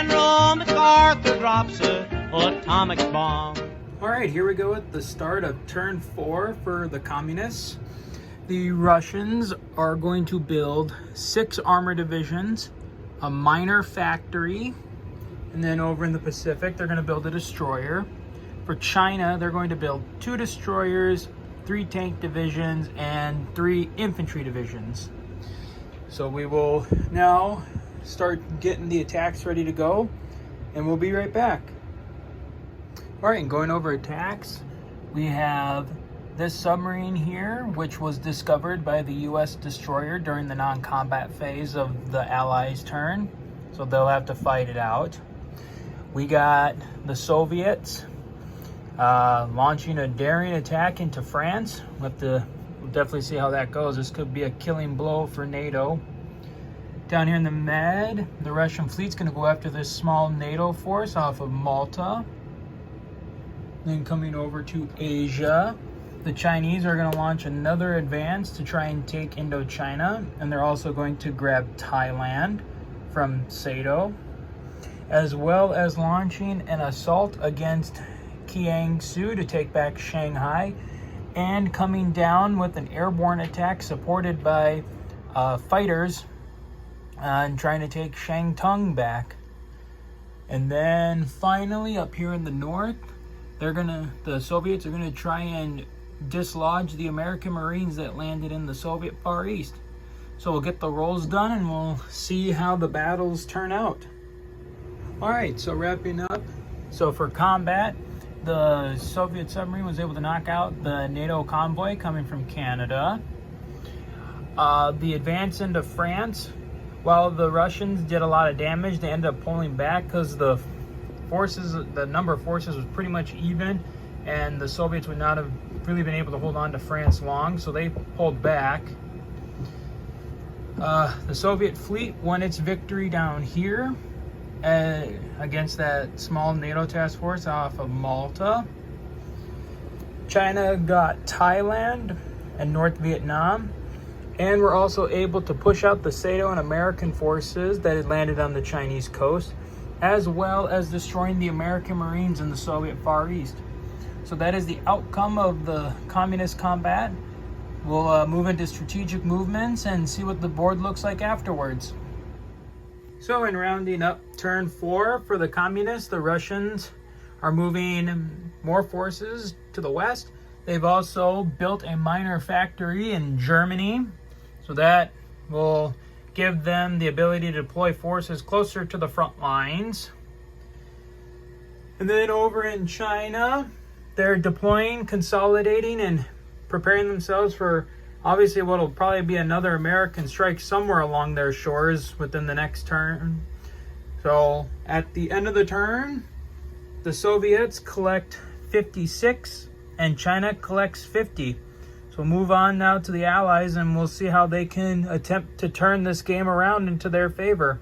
General MacArthur drops a atomic bomb. All right, here we go at the start of turn 4 for the communists. The Russians are going to build 6 armor divisions, a minor factory, and then over in the Pacific, they're going to build a destroyer. For China, they're going to build 2 destroyers, 3 tank divisions, and 3 infantry divisions. So we will now start getting the attacks ready to go, and we'll be right back. All right, and going over attacks, we have this submarine here, which was discovered by the U.S. destroyer during the non-combat phase of the Allies' turn, so they'll have to fight it out. We got the Soviets launching a daring attack into France. We'll definitely see how that goes. This could be a killing blow for NATO. Down here in the Med, the Russian fleet's going to go after this small NATO force off of Malta. Then coming over to Asia, the Chinese are going to launch another advance to try and take Indochina, and they're also going to grab Thailand from Sado, as well as launching an assault against Kiangsu to take back Shanghai, and coming down with an airborne attack supported by fighters and trying to take Shantung back. And then finally up here in the north, the Soviets are gonna try and dislodge the American Marines that landed in the Soviet Far East. So we'll get the rolls done and we'll see how the battles turn out. All right, so wrapping up. So for combat, the Soviet submarine was able to knock out the NATO convoy coming from Canada. The advance into France, while the Russians did a lot of damage, they ended up pulling back because the number of forces was pretty much even, and the Soviets would not have really been able to hold on to France long, so they pulled back. The Soviet fleet won its victory down here against that small NATO task force off of Malta. China got Thailand and North Vietnam, and were also able to push out the Sado and American forces that had landed on the Chinese coast, as well as destroying the American Marines in the Soviet Far East. So that is the outcome of the communist combat. We'll move into strategic movements and see what the board looks like afterwards. So in rounding up turn 4 for the communists, the Russians are moving more forces to the west. They've also built a minor factory in Germany, so that will give them the ability to deploy forces closer to the front lines. And then over in China, they're deploying, consolidating, and preparing themselves for obviously what will probably be another American strike somewhere along their shores within the next turn. So at the end of the turn, the Soviets collect 56 and China collects 50. So move on now to the Allies, and we'll see how they can attempt to turn this game around into their favor.